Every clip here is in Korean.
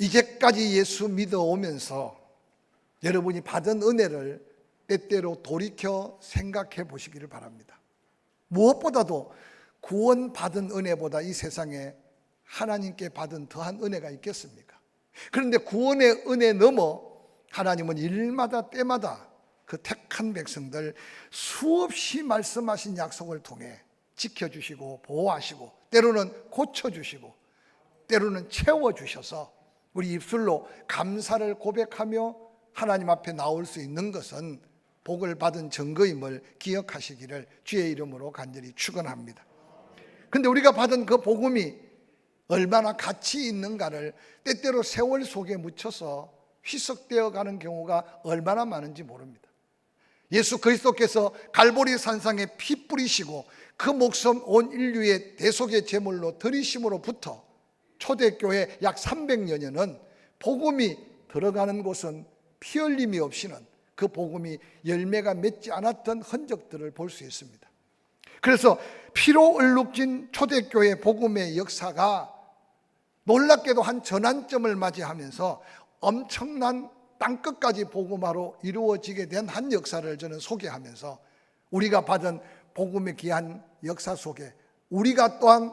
이제까지 예수 믿어오면서 여러분이 받은 은혜를 때때로 돌이켜 생각해 보시기를 바랍니다. 무엇보다도 구원받은 은혜보다 이 세상에 하나님께 받은 더한 은혜가 있겠습니까? 그런데 구원의 은혜 넘어 하나님은 일마다 때마다 그 택한 백성들 수없이 말씀하신 약속을 통해 지켜주시고 보호하시고 때로는 고쳐주시고 때로는 채워주셔서 우리 입술로 감사를 고백하며 하나님 앞에 나올 수 있는 것은 복을 받은 증거임을 기억하시기를 주의 이름으로 간절히 축원합니다. 그런데 우리가 받은 그 복음이 얼마나 가치 있는가를 때때로 세월 속에 묻혀서 희석되어 가는 경우가 얼마나 많은지 모릅니다. 예수 그리스도께서 갈보리 산상에 피 뿌리시고 그 목숨 온 인류의 대속의 제물로 드리심으로부터 초대교회 약 300여년은 복음이 들어가는 곳은 피 흘림이 없이는 그 복음이 열매가 맺지 않았던 흔적들을 볼 수 있습니다. 그래서 피로 얼룩진 초대교회 복음의 역사가 놀랍게도 한 전환점을 맞이하면서 엄청난 땅끝까지 복음화로 이루어지게 된 한 역사를 저는 소개하면서 우리가 받은 복음의 귀한 역사 속에 우리가 또한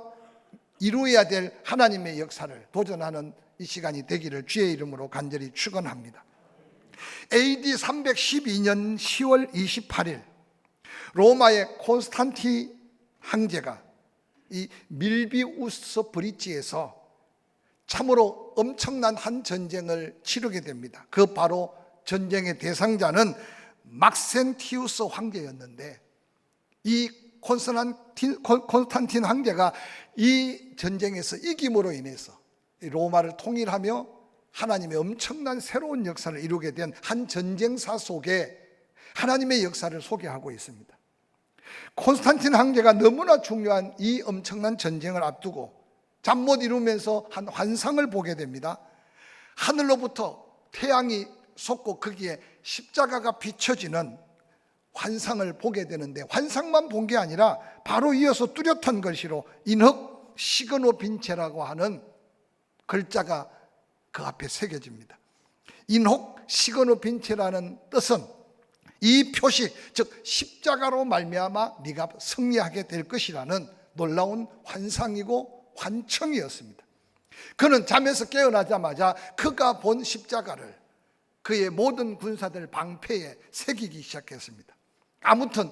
이루어야 될 하나님의 역사를 도전하는 이 시간이 되기를 주의 이름으로 간절히 축원합니다. AD 312년 10월 28일 로마의 콘스탄틴 황제가 이 밀비우스 브릿지에서 참으로 엄청난 한 전쟁을 치르게 됩니다. 그 바로 전쟁의 대상자는 막센티우스 황제였는데 이 콘스탄틴 황제가 이 전쟁에서 이김으로 인해서 로마를 통일하며 하나님의 엄청난 새로운 역사를 이루게 된 한 전쟁사 속에 하나님의 역사를 소개하고 있습니다. 콘스탄틴 황제가 너무나 중요한 이 엄청난 전쟁을 앞두고 잠 못 이루면서 한 환상을 보게 됩니다. 하늘로부터 태양이 솟고 거기에 십자가가 비춰지는 환상을 보게 되는데 환상만 본 게 아니라 바로 이어서 뚜렷한 글씨로 인흑 시그노 빈체라고 하는 글자가 그 앞에 새겨집니다. 인혹 시그노 빈체라는 뜻은 이 표시, 즉 십자가로 말미암아 네가 승리하게 될 것이라는 놀라운 환상이고 환청이었습니다. 그는 잠에서 깨어나자마자 그가 본 십자가를 그의 모든 군사들 방패에 새기기 시작했습니다. 아무튼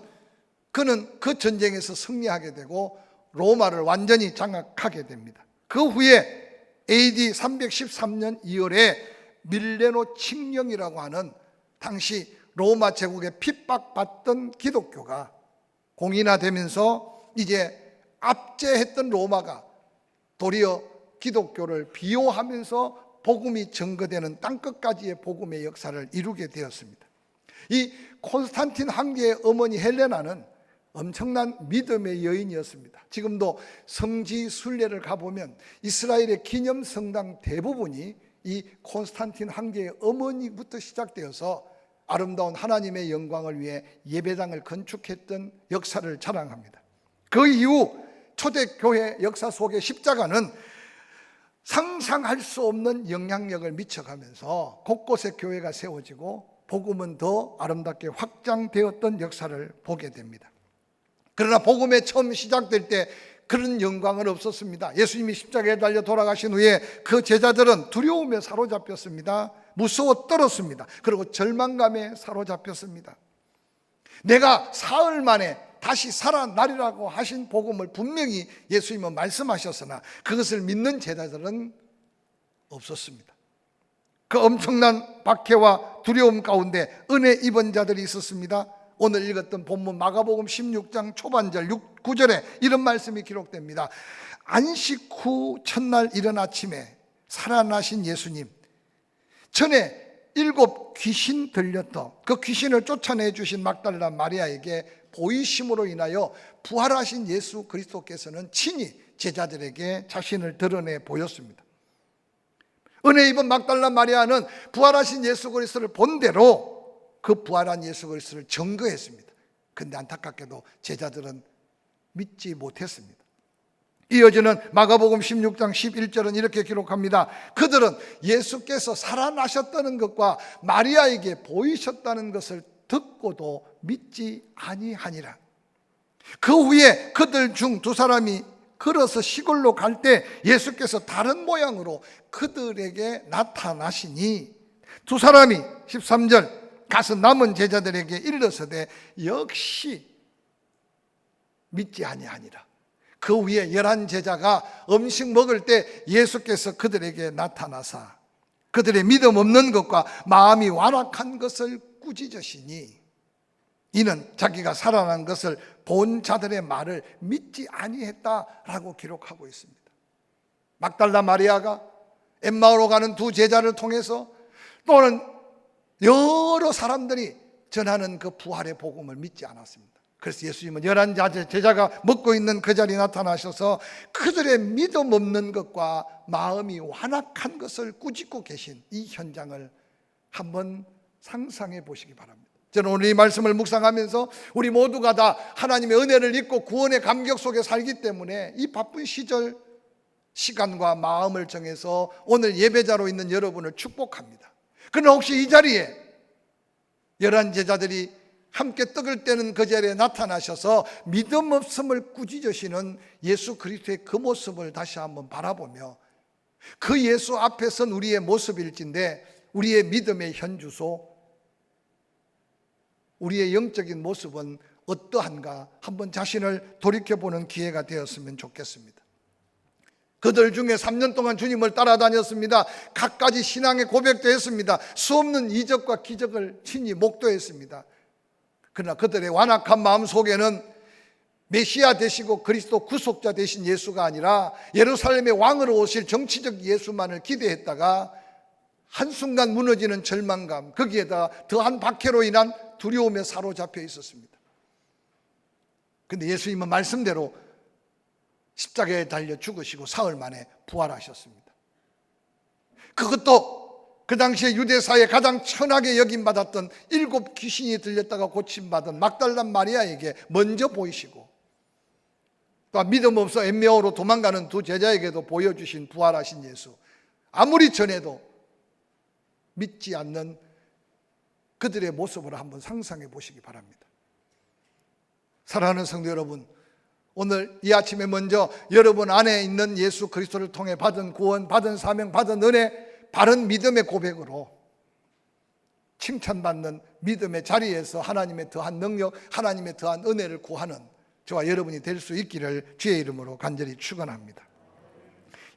그는 그 전쟁에서 승리하게 되고 로마를 완전히 장악하게 됩니다. 그 후에 AD 313년 2월에 밀레노 칙령이라고 하는 당시 로마 제국에 핍박받던 기독교가 공인화되면서 이제 압제했던 로마가 도리어 기독교를 비호하면서 복음이 증거되는 땅끝까지의 복음의 역사를 이루게 되었습니다. 이 콘스탄틴 황제의 어머니 헬레나는 엄청난 믿음의 여인이었습니다. 지금도 성지 순례를 가보면 이스라엘의 기념 성당 대부분이 이 콘스탄틴 황제의 어머니부터 시작되어서 아름다운 하나님의 영광을 위해 예배당을 건축했던 역사를 자랑합니다. 그 이후 초대교회 역사 속의 십자가는 상상할 수 없는 영향력을 미쳐가면서 곳곳에 교회가 세워지고 복음은 더 아름답게 확장되었던 역사를 보게 됩니다. 그러나 복음에 처음 시작될 때 그런 영광은 없었습니다. 예수님이 십자가에 달려 돌아가신 후에 그 제자들은 두려움에 사로잡혔습니다. 무서워 떨었습니다. 그리고 절망감에 사로잡혔습니다. 내가 사흘 만에 다시 살아나리라고 하신 복음을 분명히 예수님은 말씀하셨으나 그것을 믿는 제자들은 없었습니다. 그 엄청난 박해와 두려움 가운데 은혜 입은 자들이 있었습니다. 오늘 읽었던 본문 마가복음 16장 초반절 9절에 이런 말씀이 기록됩니다. 안식 후 첫날 이른 아침에 살아나신 예수님, 전에 7 귀신 들렸던 그 귀신을 쫓아내 주신 막달라 마리아에게 보이심으로 인하여 부활하신 예수 그리스도께서는 친히 제자들에게 자신을 드러내 보였습니다. 은혜 입은 막달라 마리아는 부활하신 예수 그리스도를 본 대로 그 부활한 예수 그리스도를 증거했습니다. 그런데 안타깝게도 제자들은 믿지 못했습니다. 이어지는 마가복음 16장 11절은 이렇게 기록합니다. 그들은 예수께서 살아나셨다는 것과 마리아에게 보이셨다는 것을 듣고도 믿지 아니하니라. 그 후에 그들 중 두 사람이 걸어서 시골로 갈 때 예수께서 다른 모양으로 그들에게 나타나시니 두 사람이 13절 가서 남은 제자들에게 일러서되 역시 믿지 아니하니라. 그 위에 11제자가 음식 먹을 때 예수께서 그들에게 나타나사 그들의 믿음 없는 것과 마음이 완악한 것을 꾸짖으시니 이는 자기가 살아난 것을 본 자들의 말을 믿지 아니했다라고 기록하고 있습니다. 막달라 마리아가 엠마오로 가는 두 제자를 통해서 또는 여러 사람들이 전하는 그 부활의 복음을 믿지 않았습니다. 그래서 예수님은 11제자가 먹고 있는 그 자리에 나타나셔서 그들의 믿음 없는 것과 마음이 완악한 것을 꾸짖고 계신 이 현장을 한번 상상해 보시기 바랍니다. 저는 오늘 이 말씀을 묵상하면서 우리 모두가 다 하나님의 은혜를 입고 구원의 감격 속에 살기 때문에 이 바쁜 시절 시간과 마음을 정해서 오늘 예배자로 있는 여러분을 축복합니다. 그러나 혹시 이 자리에 11제자들이 함께 떡을 떼는 그 자리에 나타나셔서 믿음 없음을 꾸짖으시는 예수 그리스도의 그 모습을 다시 한번 바라보며 그 예수 앞에 선 우리의 모습일진데 우리의 믿음의 현주소, 우리의 영적인 모습은 어떠한가 한번 자신을 돌이켜보는 기회가 되었으면 좋겠습니다. 그들 중에 3년 동안 주님을 따라다녔습니다. 갖가지 신앙의 고백도 했습니다. 수없는 이적과 기적을 친히 목도했습니다. 그러나 그들의 완악한 마음 속에는 메시아 되시고 그리스도 구속자 되신 예수가 아니라 예루살렘의 왕으로 오실 정치적 예수만을 기대했다가 한순간 무너지는 절망감, 거기에다 더한 박해로 인한 두려움에 사로잡혀 있었습니다. 그런데 예수님은 말씀대로 십자가에 달려 죽으시고 사흘 만에 부활하셨습니다. 그것도 그 당시에 유대사에 가장 천하게 여김받았던 7 귀신이 들렸다가 고침받은 막달라 마리아에게 먼저 보이시고 또 믿음 없어 엠마오로 도망가는 두 제자에게도 보여주신 부활하신 예수, 아무리 전해도 믿지 않는 그들의 모습을 한번 상상해 보시기 바랍니다. 사랑하는 성도 여러분, 오늘 이 아침에 먼저 여러분 안에 있는 예수 그리스도를 통해 받은 구원, 받은 사명, 받은 은혜, 바른 믿음의 고백으로 칭찬받는 믿음의 자리에서 하나님의 더한 능력, 하나님의 더한 은혜를 구하는 저와 여러분이 될 수 있기를 주의 이름으로 간절히 축원합니다.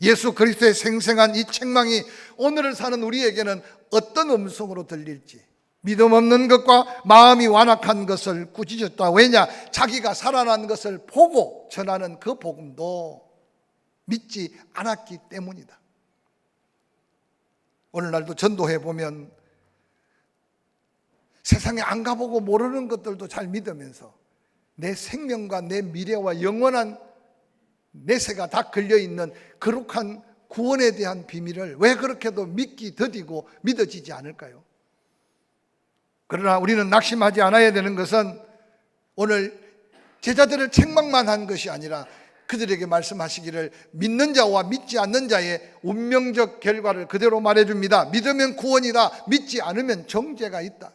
예수 그리스도의 생생한 이 책망이 오늘을 사는 우리에게는 어떤 음성으로 들릴지, 믿음 없는 것과 마음이 완악한 것을 꾸짖었다. 왜냐? 자기가 살아난 것을 보고 전하는 그 복음도 믿지 않았기 때문이다. 오늘날도 전도해 보면 세상에 안 가보고 모르는 것들도 잘 믿으면서 내 생명과 내 미래와 영원한 내세가 다 걸려있는 거룩한 구원에 대한 비밀을 왜 그렇게도 믿기 더디고 믿어지지 않을까요? 그러나 우리는 낙심하지 않아야 되는 것은 오늘 제자들을 책망만 한 것이 아니라 그들에게 말씀하시기를 믿는 자와 믿지 않는 자의 운명적 결과를 그대로 말해줍니다. 믿으면 구원이다, 믿지 않으면 정죄가 있다.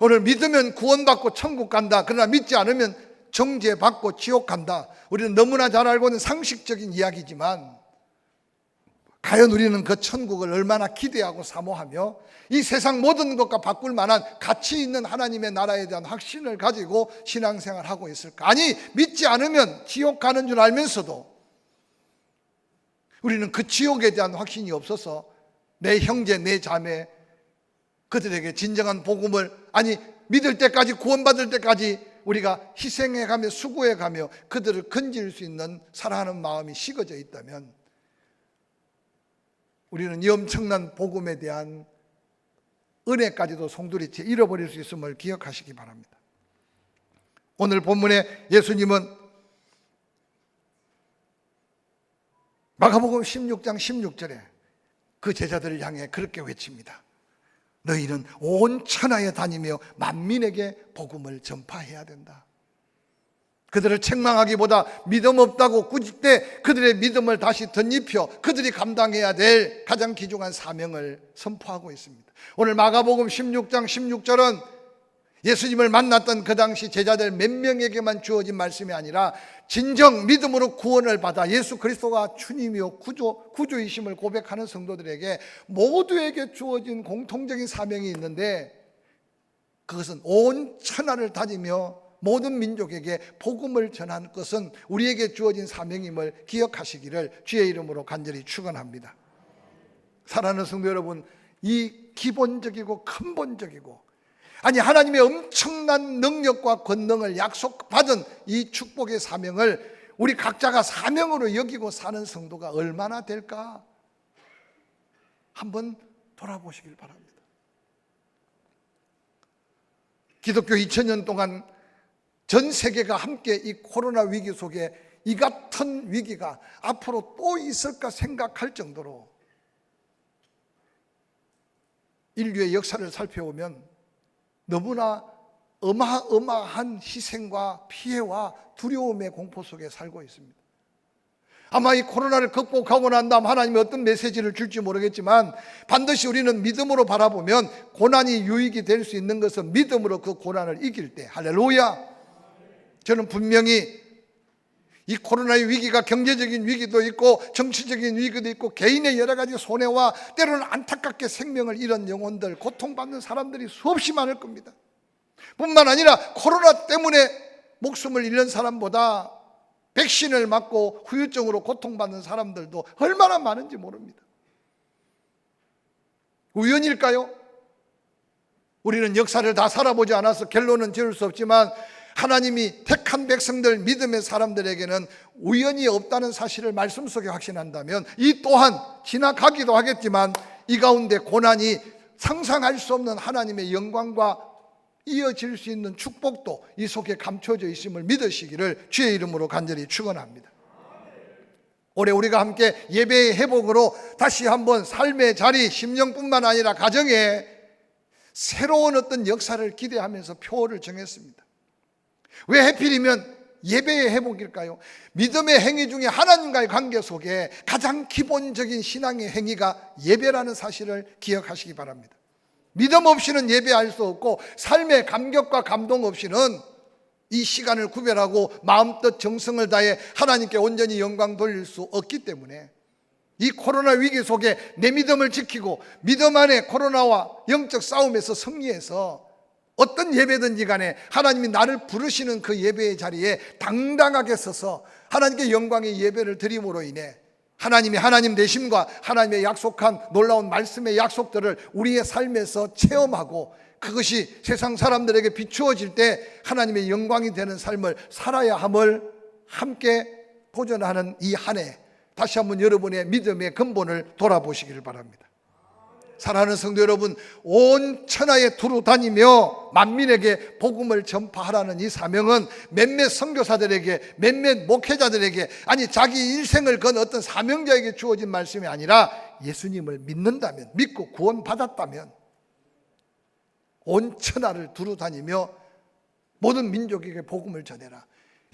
오늘 믿으면 구원받고 천국 간다, 그러나 믿지 않으면 정죄받고 지옥 간다. 우리는 너무나 잘 알고 있는 상식적인 이야기지만 과연 우리는 그 천국을 얼마나 기대하고 사모하며 이 세상 모든 것과 바꿀 만한 가치 있는 하나님의 나라에 대한 확신을 가지고 신앙생활을 하고 있을까? 아니, 믿지 않으면 지옥 가는 줄 알면서도 우리는 그 지옥에 대한 확신이 없어서 내 형제, 내 자매, 그들에게 진정한 복음을, 아니 믿을 때까지, 구원받을 때까지 우리가 희생해가며 수고해가며 그들을 건질 수 있는 사랑하는 마음이 식어져 있다면 우리는 이 엄청난 복음에 대한 은혜까지도 송두리째 잃어버릴 수 있음을 기억하시기 바랍니다. 오늘 본문에 예수님은 마가복음 16장 16절에 그 제자들을 향해 그렇게 외칩니다. 너희는 온 천하에 다니며 만민에게 복음을 전파해야 된다. 그들을 책망하기보다 믿음 없다고 꾸짖되 그들의 믿음을 다시 덧입혀 그들이 감당해야 될 가장 귀중한 사명을 선포하고 있습니다. 오늘 마가복음 16장 16절은 예수님을 만났던 그 당시 제자들 몇 명에게만 주어진 말씀이 아니라 진정 믿음으로 구원을 받아 예수 그리스도가 주님이요 구주이심을 고백하는 성도들에게 모두에게 주어진 공통적인 사명이 있는데, 그것은 온 천하를 다니며 모든 민족에게 복음을 전하는 것은 우리에게 주어진 사명임을 기억하시기를 주의 이름으로 간절히 축원합니다. 사랑하는 성도 여러분, 이 기본적이고 근본적이고 하나님의 엄청난 능력과 권능을 약속받은 이 축복의 사명을 우리 각자가 사명으로 여기고 사는 성도가 얼마나 될까 한번 돌아보시길 바랍니다. 기독교 2000년 동안 전 세계가 함께 이 코로나 위기 속에 이 같은 위기가 앞으로 또 있을까 생각할 정도로 인류의 역사를 살펴보면 너무나 어마어마한 희생과 피해와 두려움의 공포 속에 살고 있습니다. 아마 이 코로나를 극복하고 난 다음 하나님이 어떤 메시지를 줄지 모르겠지만 반드시 우리는 믿음으로 바라보면 고난이 유익이 될 수 있는 것은 믿음으로 그 고난을 이길 때, 할렐루야. 저는 분명히 이 코로나의 위기가 경제적인 위기도 있고 정치적인 위기도 있고 개인의 여러 가지 손해와 때로는 안타깝게 생명을 잃은 영혼들, 고통받는 사람들이 수없이 많을 겁니다. 뿐만 아니라 코로나 때문에 목숨을 잃는 사람보다 백신을 맞고 후유증으로 고통받는 사람들도 얼마나 많은지 모릅니다. 우연일까요? 우리는 역사를 다 살아보지 않아서 결론은 지을 수 없지만 하나님이 택한 백성들, 믿음의 사람들에게는 우연이 없다는 사실을 말씀 속에 확신한다면 이 또한 지나가기도 하겠지만 이 가운데 고난이 상상할 수 없는 하나님의 영광과 이어질 수 있는 축복도 이 속에 감춰져 있음을 믿으시기를 주의 이름으로 간절히 축원합니다. 올해 우리가 함께 예배의 회복으로 다시 한번 삶의 자리, 심령뿐만 아니라 가정에 새로운 어떤 역사를 기대하면서 표를 정했습니다. 왜 하필이면 예배의 회복일까요? 믿음의 행위 중에 하나님과의 관계 속에 가장 기본적인 신앙의 행위가 예배라는 사실을 기억하시기 바랍니다. 믿음 없이는 예배할 수 없고 삶의 감격과 감동 없이는 이 시간을 구별하고 마음뜻 정성을 다해 하나님께 온전히 영광 돌릴 수 없기 때문에 이 코로나 위기 속에 내 믿음을 지키고 믿음 안에 코로나와 영적 싸움에서 승리해서 어떤 예배든지 간에 하나님이 나를 부르시는 그 예배의 자리에 당당하게 서서 하나님께 영광의 예배를 드림으로 인해 하나님이 하나님 되심과 하나님의 약속한 놀라운 말씀의 약속들을 우리의 삶에서 체험하고 그것이 세상 사람들에게 비추어질 때 하나님의 영광이 되는 삶을 살아야 함을 함께 도전하는 이 한 해, 다시 한번 여러분의 믿음의 근본을 돌아보시기를 바랍니다. 사랑하는 성도 여러분, 온 천하에 두루 다니며 만민에게 복음을 전파하라는 이 사명은 몇몇 선교사들에게, 몇몇 목회자들에게, 자기 일생을 건 어떤 사명자에게 주어진 말씀이 아니라 예수님을 믿는다면, 믿고 구원받았다면 온 천하를 두루 다니며 모든 민족에게 복음을 전해라.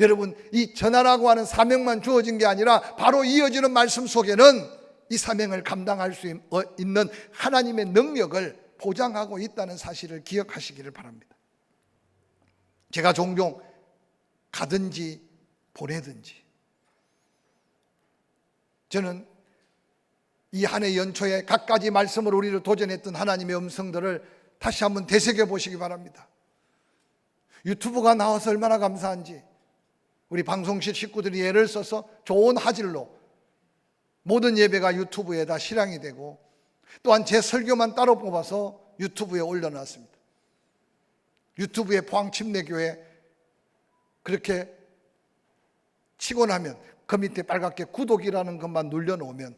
여러분, 이 전하라고 하는 사명만 주어진 게 아니라 바로 이어지는 말씀 속에는 이 사명을 감당할 수 있는 하나님의 능력을 보장하고 있다는 사실을 기억하시기를 바랍니다. 제가 종종 가든지 보내든지 저는 이 한 해 연초에 갖가지 말씀으로 우리를 도전했던 하나님의 음성들을 다시 한번 되새겨 보시기 바랍니다. 유튜브가 나와서 얼마나 감사한지, 우리 방송실 식구들이 애를 써서 좋은 화질로 모든 예배가 유튜브에다 실황이 되고 또한 제 설교만 따로 뽑아서 유튜브에 올려놨습니다. 유튜브에 포항침례교회 그렇게 치고 나면 그 밑에 빨갛게 구독이라는 것만 눌러놓으면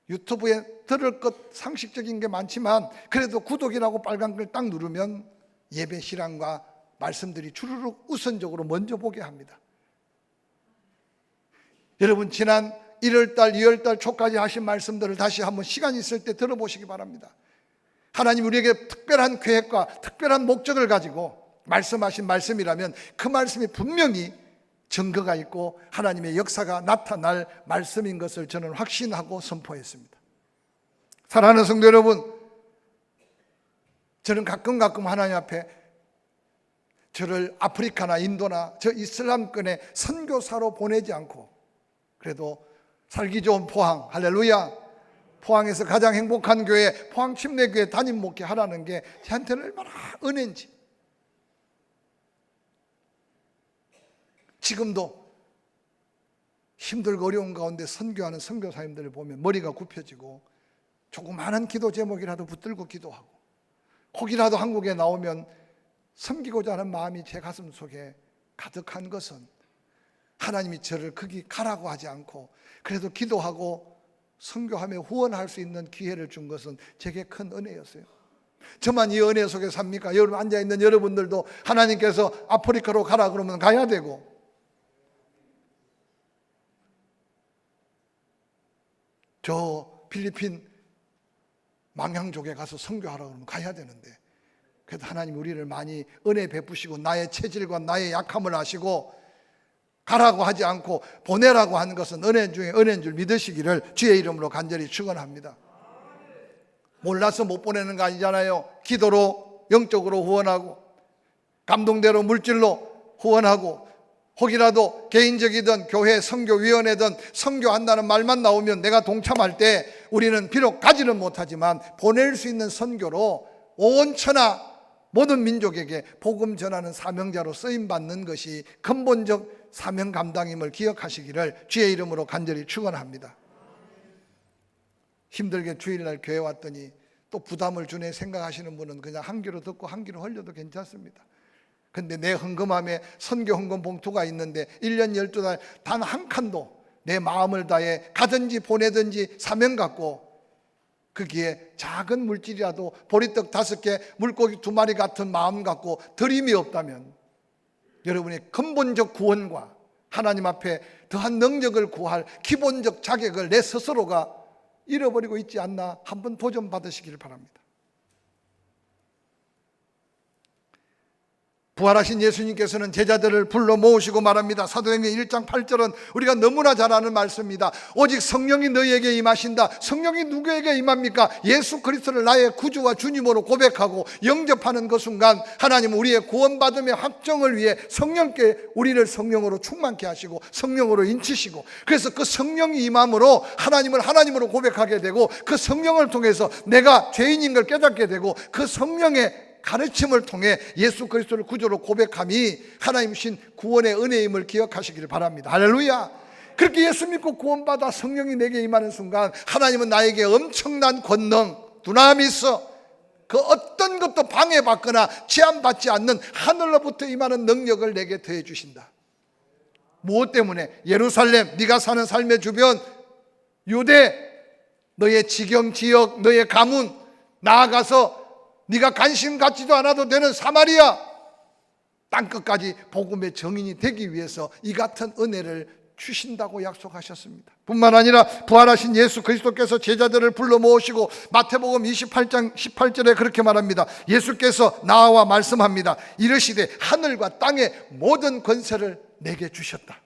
유튜브에 들을 것 상식적인 게 많지만 그래도 구독이라고 빨간 걸 딱 누르면 예배 실황과 말씀들이 주르륵 우선적으로 먼저 보게 합니다. 여러분, 지난 1월달, 2월달 초까지 하신 말씀들을 다시 한번 시간 있을 때 들어보시기 바랍니다. 하나님 우리에게 특별한 계획과 특별한 목적을 가지고 말씀하신 말씀이라면 그 말씀이 분명히 증거가 있고 하나님의 역사가 나타날 말씀인 것을 저는 확신하고 선포했습니다. 사랑하는 성도 여러분, 저는 가끔 하나님 앞에 저를 아프리카나 인도나 저 이슬람권의 선교사로 보내지 않고 그래도 살기 좋은 포항, 할렐루야, 포항에서 가장 행복한 교회, 포항 침례교회 담임 목회하라는 게 저한테는 얼마나 은혜인지. 지금도 힘들고 어려운 가운데 선교하는 선교사님들을 보면 머리가 굽혀지고 조그마한 기도 제목이라도 붙들고 기도하고 혹이라도 한국에 나오면 섬기고자 하는 마음이 제 가슴 속에 가득한 것은 하나님이 저를 거기 가라고 하지 않고 그래도 기도하고 선교하며 후원할 수 있는 기회를 준 것은 제게 큰 은혜였어요. 저만 이 은혜 속에 삽니까? 여러분 앉아있는 여러분들도 하나님께서 아프리카로 가라 그러면 가야 되고, 저 필리핀 망향족에 가서 선교하라 그러면 가야 되는데, 그래도 하나님 우리를 많이 은혜 베푸시고 나의 체질과 나의 약함을 아시고 가라고 하지 않고 보내라고 하는 것은 은혜 중에 은혜인 줄 믿으시기를 주의 이름으로 간절히 축원합니다. 몰라서 못 보내는 거 아니잖아요. 기도로 영적으로 후원하고 감동대로 물질로 후원하고 혹이라도 개인적이든 교회 선교위원회든 선교한다는 말만 나오면 내가 동참할 때 우리는 비록 가지는 못하지만 보낼 수 있는 선교로 온 천하 모든 민족에게 복음 전하는 사명자로 쓰임받는 것이 근본적 사명 감당임을 기억하시기를 주의 이름으로 간절히 축원합니다. 힘들게 주일날 교회 왔더니 또 부담을 주네 생각하시는 분은 그냥 한 귀로 듣고 한 귀로 흘려도 괜찮습니다. 근데 내 헌금함에 선교 헌금 봉투가 있는데 1년 12달 단 한 칸도 내 마음을 다해 가든지 보내든지 사명 갖고 거기에 작은 물질이라도 보리떡 5개 물고기 2마리 같은 마음 갖고 드림이 없다면 여러분의 근본적 구원과 하나님 앞에 더한 능력을 구할 기본적 자격을 내 스스로가 잃어버리고 있지 않나 한번 도전 받으시길 바랍니다. 부활하신 예수님께서는 제자들을 불러 모으시고 말합니다. 사도행전 1장 8절은 우리가 너무나 잘 아는 말씀입니다. 오직 성령이 너희에게 임하신다. 성령이 누구에게 임합니까? 예수 그리스도를 나의 구주와 주님으로 고백하고 영접하는 그 순간 하나님은 우리의 구원받음의 확정을 위해 성령께 우리를 성령으로 충만케 하시고 성령으로 인치시고, 그래서 그 성령이 임함으로 하나님을 하나님으로 고백하게 되고 그 성령을 통해서 내가 죄인인 걸 깨닫게 되고 그 성령의 가르침을 통해 예수 그리스도를 구주로 고백함이 하나님 신 구원의 은혜임을 기억하시기를 바랍니다. 할렐루야. 그렇게 예수 믿고 구원받아 성령이 내게 임하는 순간 하나님은 나에게 엄청난 권능, 두나미스, 그 어떤 것도 방해받거나 제한받지 않는 하늘로부터 임하는 능력을 내게 더해 주신다. 무엇 때문에? 예루살렘, 네가 사는 삶의 주변, 유대, 너의 지경 지역, 너의 가문, 나아가서 네가 관심 갖지도 않아도 되는 사마리아 땅끝까지 복음의 정인이 되기 위해서 이 같은 은혜를 주신다고 약속하셨습니다. 뿐만 아니라 부활하신 예수 그리스도께서 제자들을 불러 모으시고 마태복음 28장 18절에 그렇게 말합니다. 예수께서 나와 말씀합니다. 이르시되 하늘과 땅의 모든 권세를 내게 주셨다.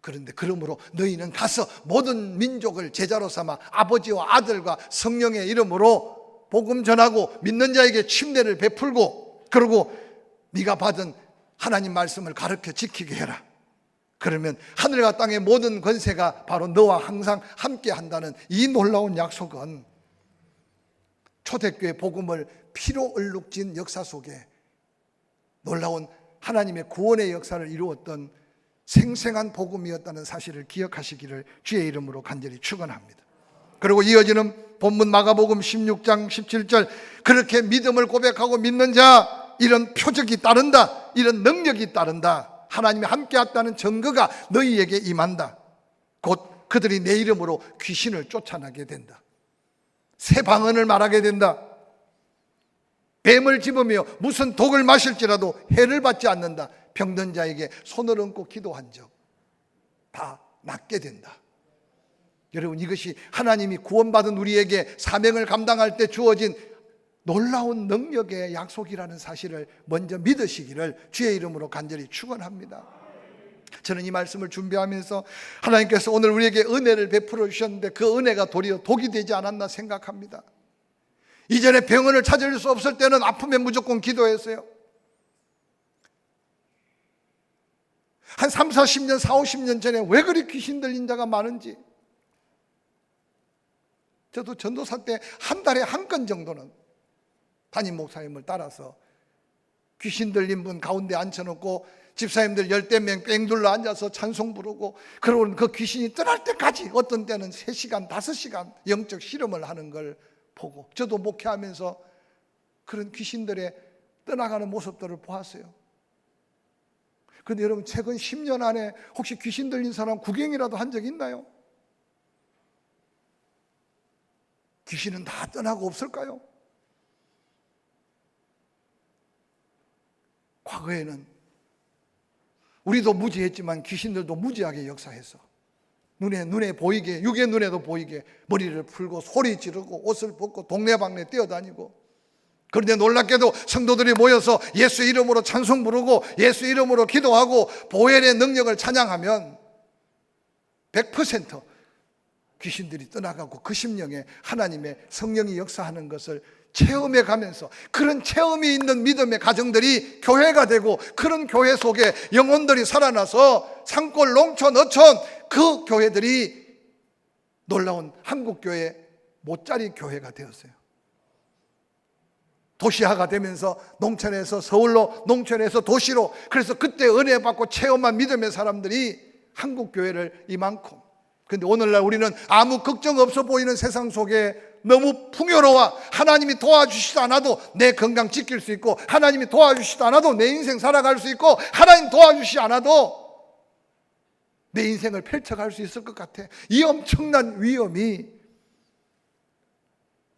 그런데 그러므로 너희는 가서 모든 민족을 제자로 삼아 아버지와 아들과 성령의 이름으로 복음 전하고 믿는 자에게 침례를 베풀고, 그리고 네가 받은 하나님 말씀을 가르쳐 지키게 해라. 그러면 하늘과 땅의 모든 권세가 바로 너와 항상 함께 한다는 이 놀라운 약속은 초대교회 복음을 피로 얼룩진 역사 속에 놀라운 하나님의 구원의 역사를 이루었던 생생한 복음이었다는 사실을 기억하시기를 주의 이름으로 간절히 축원합니다. 그리고 이어지는 본문 마가복음 16장 17절, 그렇게 믿음을 고백하고 믿는 자 이런 표적이 따른다, 이런 능력이 따른다, 하나님이 함께 했다는 증거가 너희에게 임한다. 곧 그들이 내 이름으로 귀신을 쫓아나게 된다. 새 방언을 말하게 된다. 뱀을 집으며 무슨 독을 마실지라도 해를 받지 않는다. 병든 자에게 손을 얹고 기도한 적 다 낫게 된다. 여러분, 이것이 하나님이 구원받은 우리에게 사명을 감당할 때 주어진 놀라운 능력의 약속이라는 사실을 먼저 믿으시기를 주의 이름으로 간절히 축원합니다. 저는 이 말씀을 준비하면서 하나님께서 오늘 우리에게 은혜를 베풀어 주셨는데 그 은혜가 도리어 독이 되지 않았나 생각합니다. 이전에 병원을 찾을 수 없을 때는 아프면 무조건 기도했어요. 한 3, 40년, 4, 50년 전에 왜 그리 귀신 들린 자가 많은지, 저도 전도사 때 한 달에 한 건 정도는 담임 목사님을 따라서 귀신 들린 분 가운데 앉혀놓고 집사님들 10명 뺑 둘러 앉아서 찬송 부르고, 그러고 그 귀신이 떠날 때까지 어떤 때는 3시간, 5시간 영적 실험을 하는 걸 보고, 저도 목회하면서 그런 귀신들의 떠나가는 모습들을 보았어요. 그런데 여러분, 최근 10년 안에 혹시 귀신 들린 사람 구경이라도 한 적 있나요? 귀신은 다 떠나고 없을까요? 과거에는 우리도 무지했지만 귀신들도 무지하게 역사했어. 눈에 보이게, 육의 눈에도 보이게 머리를 풀고 소리 지르고 옷을 벗고 동네방네 뛰어다니고, 그런데 놀랍게도 성도들이 모여서 예수 이름으로 찬송 부르고 예수 이름으로 기도하고 보혈의 능력을 찬양하면 100% 귀신들이 떠나가고 그 심령에 하나님의 성령이 역사하는 것을 체험해 가면서, 그런 체험이 있는 믿음의 가정들이 교회가 되고, 그런 교회 속에 영혼들이 살아나서 산골, 농촌, 어촌 그 교회들이 놀라운 한국교회 못자리 교회가 되었어요. 도시화가 되면서 농촌에서 서울로, 농촌에서 도시로, 그래서 그때 은혜 받고 체험한 믿음의 사람들이 한국교회를 이만큼. 그런데 오늘날 우리는 아무 걱정 없어 보이는 세상 속에 너무 풍요로워, 하나님이 도와주시지 않아도 내 건강 지킬 수 있고, 하나님이 도와주시지 않아도 내 인생 살아갈 수 있고, 하나님 도와주시지 않아도 내 인생을 펼쳐갈 수 있을 것 같아. 이 엄청난 위험이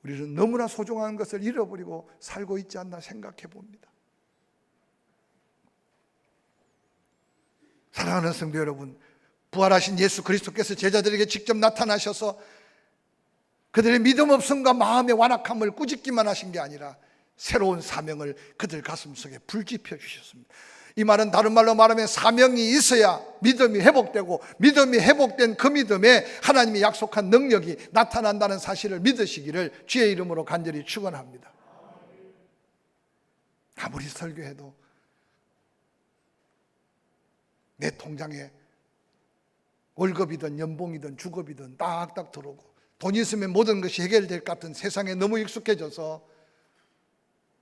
우리는 너무나 소중한 것을 잃어버리고 살고 있지 않나 생각해 봅니다. 사랑하는 성도 여러분, 부활하신 예수 그리스도께서 제자들에게 직접 나타나셔서 그들의 믿음 없음과 마음의 완악함을 꾸짖기만 하신 게 아니라 새로운 사명을 그들 가슴속에 불지펴 주셨습니다. 이 말은 다른 말로 말하면 사명이 있어야 믿음이 회복되고, 믿음이 회복된 그 믿음에 하나님이 약속한 능력이 나타난다는 사실을 믿으시기를 주의 이름으로 간절히 축원합니다. 아무리 설교해도 내 통장에 월급이든 연봉이든 주급이든 딱딱 들어오고, 돈 있으면 모든 것이 해결될 것 같은 세상에 너무 익숙해져서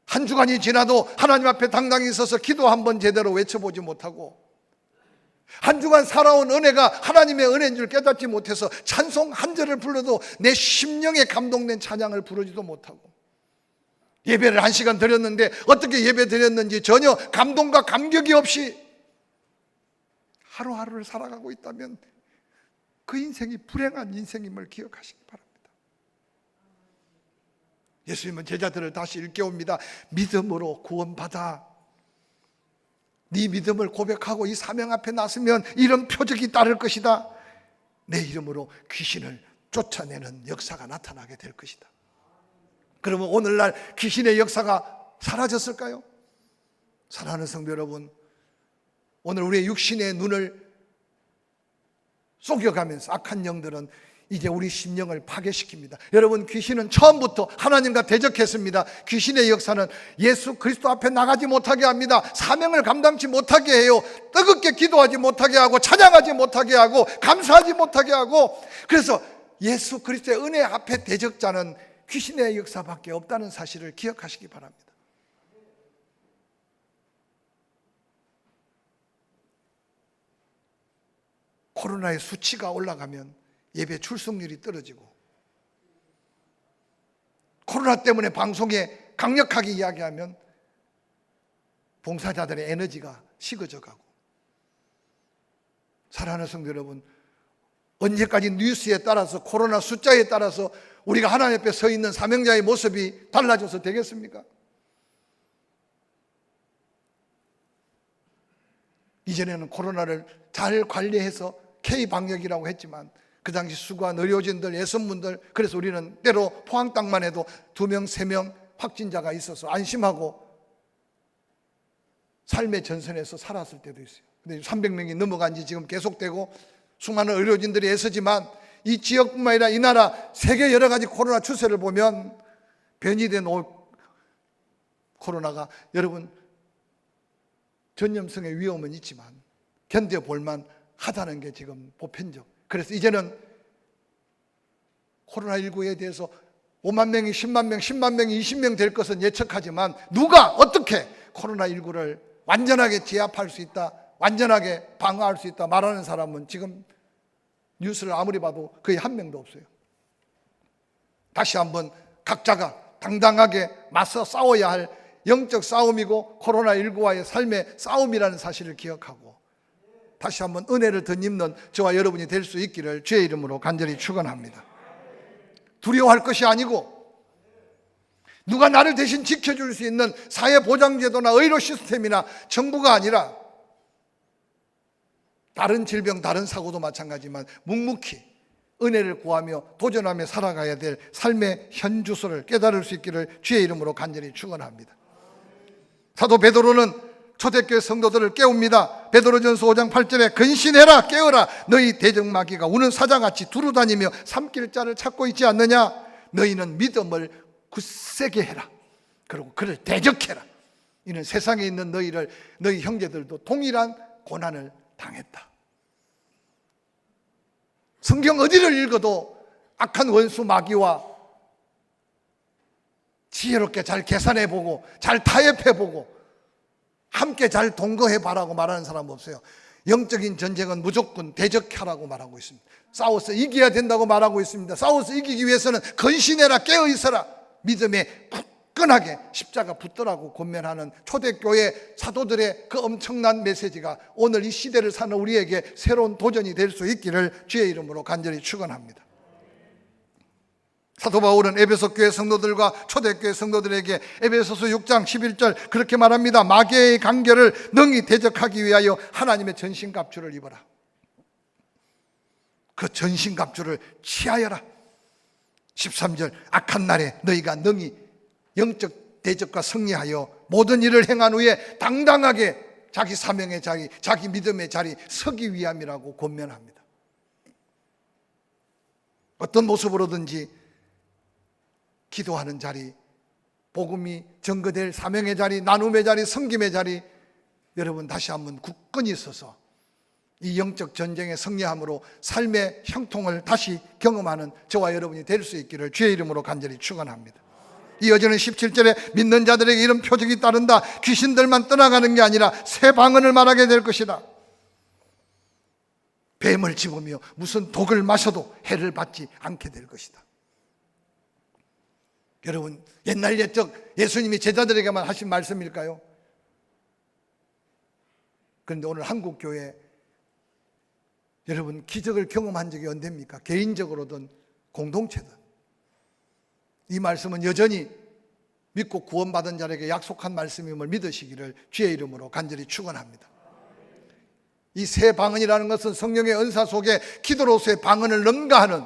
한 주간이 지나도 하나님 앞에 당당히 서서 기도 한번 제대로 외쳐보지 못하고, 한 주간 살아온 은혜가 하나님의 은혜인 줄 깨닫지 못해서 찬송 한 절을 불러도 내 심령에 감동된 찬양을 부르지도 못하고, 예배를 1시간 드렸는데 어떻게 예배 드렸는지 전혀 감동과 감격이 없이 하루하루를 살아가고 있다면 그 인생이 불행한 인생임을 기억하시기 바랍니다. 예수님은 제자들을 다시 일깨웁니다. 믿음으로 구원받아. 네 믿음을 고백하고 이 사명 앞에 나서면 이런 표적이 따를 것이다. 내 이름으로 귀신을 쫓아내는 역사가 나타나게 될 것이다. 그러면 오늘날 귀신의 역사가 사라졌을까요? 사랑하는 성도 여러분, 오늘 우리의 육신의 눈을 속여가면서 악한 영들은 이제 우리 심령을 파괴시킵니다. 여러분, 귀신은 처음부터 하나님과 대적했습니다. 귀신의 역사는 예수 그리스도 앞에 나가지 못하게 합니다. 사명을 감당치 못하게 해요. 뜨겁게 기도하지 못하게 하고, 찬양하지 못하게 하고, 감사하지 못하게 하고. 그래서 예수 그리스도의 은혜 앞에 대적자는 귀신의 역사밖에 없다는 사실을 기억하시기 바랍니다. 코로나의 수치가 올라가면 예배 출석률이 떨어지고, 코로나 때문에 방송에 강력하게 이야기하면 봉사자들의 에너지가 식어져 가고, 사랑하는 성도 여러분, 언제까지 뉴스에 따라서, 코로나 숫자에 따라서 우리가 하나님 앞에 서 있는 사명자의 모습이 달라져서 되겠습니까? 이전에는 코로나를 잘 관리해서 K방역이라고 했지만, 그 당시 수고한 의료진들, 예선분들, 그래서 우리는 때로 포항 땅만 해도 2명, 3명 확진자가 있어서 안심하고 삶의 전선에서 살았을 때도 있어요. 근데 300명이 넘어간 지 지금 계속되고 수많은 의료진들이 애쓰지만 이 지역뿐만 아니라 이 나라 세계 여러 가지 코로나 추세를 보면 변이된 코로나가 여러분 전염성의 위험은 있지만 견뎌볼만 하다는 게 지금 보편적. 그래서 이제는 코로나19에 대해서 5만 명이 10만 명, 10만 명이 20명 될 것은 예측하지만 누가 어떻게 코로나19를 완전하게 제압할 수 있다, 완전하게 방어할 수 있다 말하는 사람은 지금 뉴스를 아무리 봐도 거의 한 명도 없어요. 다시 한번 각자가 당당하게 맞서 싸워야 할 영적 싸움이고 코로나19와의 삶의 싸움이라는 사실을 기억하고 다시 한번 은혜를 덧입는 저와 여러분이 될 수 있기를 주의 이름으로 간절히 축원합니다. 두려워할 것이 아니고 누가 나를 대신 지켜줄 수 있는 사회보장제도나 의료 시스템이나 정부가 아니라 다른 질병, 다른 사고도 마찬가지지만 묵묵히 은혜를 구하며 도전하며 살아가야 될 삶의 현주소를 깨달을 수 있기를 주의 이름으로 간절히 축원합니다. 사도 베드로는 초대교회 성도들을 깨웁니다. 베드로전서 5장 8절에 근신해라, 깨어라, 너희 대적마귀가 우는 사자같이 두루다니며 삼킬 자를 찾고 있지 않느냐. 너희는 믿음을 굳세게 해라. 그리고 그를 대적해라. 이는 세상에 있는 너희 형제들도 동일한 고난을 당했다. 성경 어디를 읽어도 악한 원수 마귀와 지혜롭게 잘 계산해보고 잘 타협해보고 함께 잘 동거해봐라고 말하는 사람 없어요. 영적인 전쟁은 무조건 대적하라고 말하고 있습니다. 싸워서 이겨야 된다고 말하고 있습니다. 싸워서 이기기 위해서는 근신해라, 깨어있어라, 믿음에 굳건하게 십자가 붙더라고 권면하는 초대교회 사도들의 그 엄청난 메시지가 오늘 이 시대를 사는 우리에게 새로운 도전이 될 수 있기를 주의 이름으로 간절히 축원합니다. 사도 바울은 에베소 교회 성도들과 초대교회 성도들에게 에베소서 6장 11절 그렇게 말합니다. 마귀의 간결을 능히 대적하기 위하여 하나님의 전신갑주를 입어라. 그 전신갑주를 취하여라. 13절 악한 날에 너희가 능히 영적 대적과 승리하여 모든 일을 행한 후에 당당하게 자기 사명의 자리, 자기 믿음의 자리 서기 위함이라고 권면합니다. 어떤 모습으로든지 기도하는 자리, 복음이 전거될 사명의 자리, 나눔의 자리, 섬김의 자리, 여러분 다시 한번 굳건히 서서 이 영적 전쟁의 승리함으로 삶의 형통을 다시 경험하는 저와 여러분이 될 수 있기를 주의 이름으로 간절히 축원합니다. 이어지는 17절에 믿는 자들에게 이런 표적이 따른다. 귀신들만 떠나가는 게 아니라 새 방언을 말하게 될 것이다. 뱀을 집으며 무슨 독을 마셔도 해를 받지 않게 될 것이다. 여러분 옛날 옛적 예수님이 제자들에게만 하신 말씀일까요? 그런데 오늘 한국교회 여러분 기적을 경험한 적이 언제입니까? 개인적으로든 공동체든 이 말씀은 여전히 믿고 구원받은 자에게 약속한 말씀임을 믿으시기를 주의 이름으로 간절히 축원합니다. 이 새 방언이라는 것은 성령의 은사 속에 기도로서의 방언을 능가하는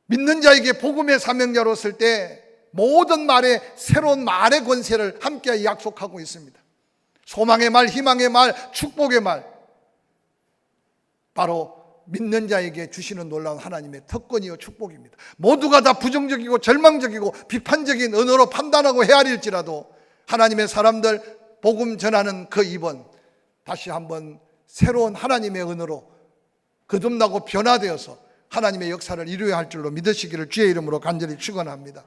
믿는 자에게 복음의 사명자로 쓸 때 모든 말에 새로운 말의 권세를 함께 약속하고 있습니다. 소망의 말, 희망의 말, 축복의 말, 바로 믿는 자에게 주시는 놀라운 하나님의 특권이요 축복입니다. 모두가 다 부정적이고 절망적이고 비판적인 언어로 판단하고 헤아릴지라도 하나님의 사람들 복음 전하는 그 입은 다시 한번 새로운 하나님의 언어로 거듭나고 변화되어서 하나님의 역사를 이루어야 할 줄로 믿으시기를 주의 이름으로 간절히 축원합니다.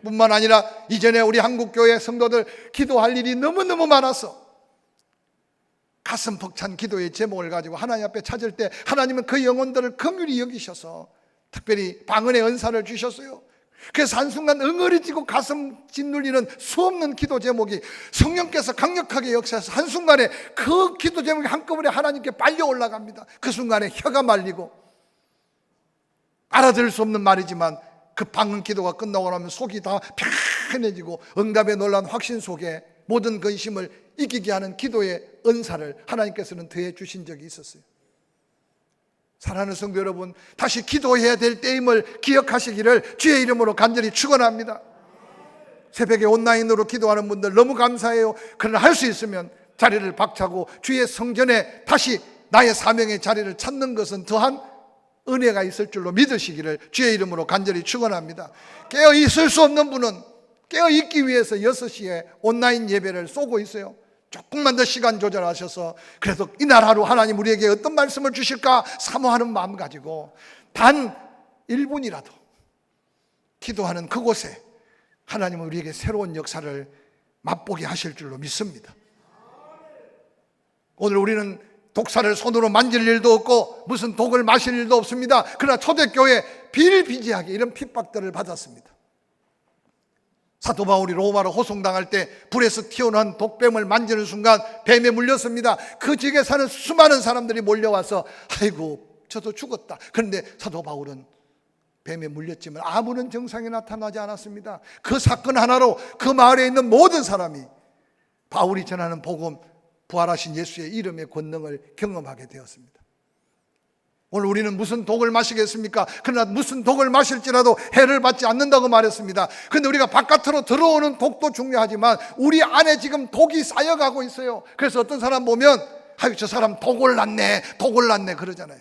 뿐만 아니라 이전에 우리 한국교회 성도들 기도할 일이 너무너무 많아서 가슴 벅찬 기도의 제목을 가지고 하나님 앞에 찾을 때 하나님은 그 영혼들을 긍휼히 여기셔서 특별히 방언의 은사를 주셨어요. 그래서 한순간 응어리지고 가슴 짓눌리는 수없는 기도 제목이 성령께서 강력하게 역사해서 한순간에 그 기도 제목이 한꺼번에 하나님께 빨려 올라갑니다. 그 순간에 혀가 말리고 알아들을 수 없는 말이지만 그 방언 기도가 끝나고 나면 속이 다 편해지고 응답의 놀라운 확신 속에 모든 근심을 이기게 하는 기도의 은사를 하나님께서는 더해 주신 적이 있었어요. 사랑하는 성도 여러분, 다시 기도해야 될 때임을 기억하시기를 주의 이름으로 간절히 축원합니다. 새벽에 온라인으로 기도하는 분들 너무 감사해요. 그러나 할 수 있으면 자리를 박차고 주의 성전에 다시 나의 사명의 자리를 찾는 것은 더한 은혜가 있을 줄로 믿으시기를 주의 이름으로 간절히 축원합니다. 깨어 있을 수 없는 분은 깨어 있기 위해서 6시에 온라인 예배를 쏘고 있어요. 조금만 더 시간 조절하셔서 그래도 이날 하루 하나님 우리에게 어떤 말씀을 주실까 사모하는 마음 가지고 단 1분이라도 기도하는 그곳에 하나님은 우리에게 새로운 역사를 맛보게 하실 줄로 믿습니다. 오늘 우리는 독사를 손으로 만질 일도 없고 무슨 독을 마실 일도 없습니다. 그러나 초대교회 비일비재하게 이런 핍박들을 받았습니다. 사도 바울이 로마로 호송당할 때 불에서 튀어나온 독뱀을 만지는 순간 뱀에 물렸습니다. 그 지역에 사는 수많은 사람들이 몰려와서 아이고 저도 죽었다. 그런데 사도 바울은 뱀에 물렸지만 아무런 증상이 나타나지 않았습니다. 그 사건 하나로 그 마을에 있는 모든 사람이 바울이 전하는 복음, 부활하신 예수의 이름의 권능을 경험하게 되었습니다. 오늘 우리는 무슨 독을 마시겠습니까? 그러나 무슨 독을 마실지라도 해를 받지 않는다고 말했습니다. 그런데 우리가 바깥으로 들어오는 독도 중요하지만 우리 안에 지금 독이 쌓여가고 있어요. 그래서 어떤 사람 보면 아유 저 사람 독을 났네 그러잖아요.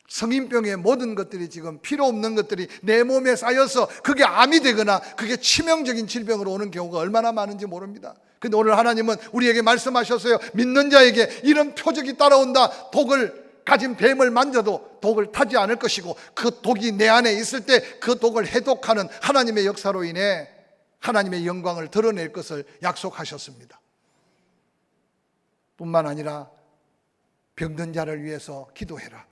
성인병의 모든 것들이 지금 필요 없는 것들이 내 몸에 쌓여서 그게 암이 되거나 그게 치명적인 질병으로 오는 경우가 얼마나 많은지 모릅니다. 근데 오늘 하나님은 우리에게 말씀하셨어요. 믿는 자에게 이런 표적이 따라온다. 독을 가진 뱀을 만져도 독을 타지 않을 것이고 그 독이 내 안에 있을 때 그 독을 해독하는 하나님의 역사로 인해 하나님의 영광을 드러낼 것을 약속하셨습니다. 뿐만 아니라 병든 자를 위해서 기도해라.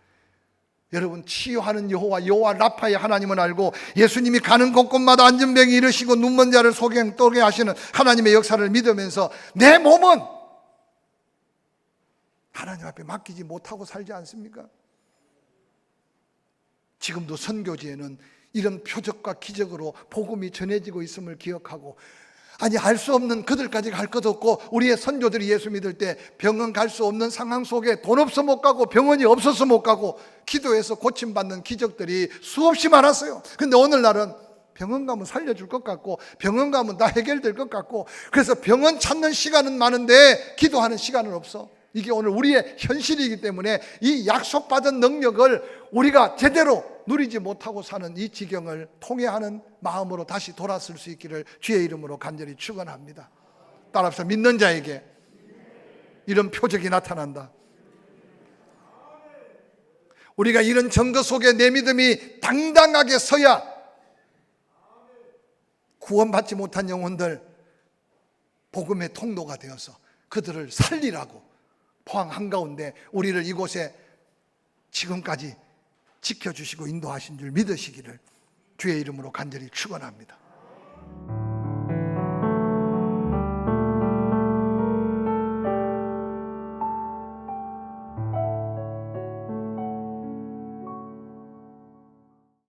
여러분 치유하는 여호와 라파의 하나님은 알고 예수님이 가는 곳곳마다 안전병이 이르시고 눈먼 자를 소경떠게 하시는 하나님의 역사를 믿으면서 내 몸은 하나님 앞에 맡기지 못하고 살지 않습니까? 지금도 선교지에는 이런 표적과 기적으로 복음이 전해지고 있음을 기억하고 아니 알 수 없는 그들까지 갈 것 없고 우리의 선조들이 예수 믿을 때 병원 갈 수 없는 상황 속에 돈 없어 못 가고 병원이 없어서 못 가고 기도해서 고침받는 기적들이 수없이 많았어요. 근데 오늘날은 병원 가면 살려줄 것 같고 병원 가면 다 해결될 것 같고 그래서 병원 찾는 시간은 많은데 기도하는 시간은 없어. 이게 오늘 우리의 현실이기 때문에 이 약속받은 능력을 우리가 제대로 누리지 못하고 사는 이 지경을 통회하는 마음으로 다시 돌아설 수 있기를 주의 이름으로 간절히 축원합니다. 따라서 믿는 자에게 이런 표적이 나타난다. 우리가 이런 증거 속에 내 믿음이 당당하게 서야 구원받지 못한 영혼들 복음의 통로가 되어서 그들을 살리라고 포항 한가운데 우리를 이곳에 지금까지 지켜주시고 인도하신 줄 믿으시기를 주의 이름으로 간절히 축원합니다.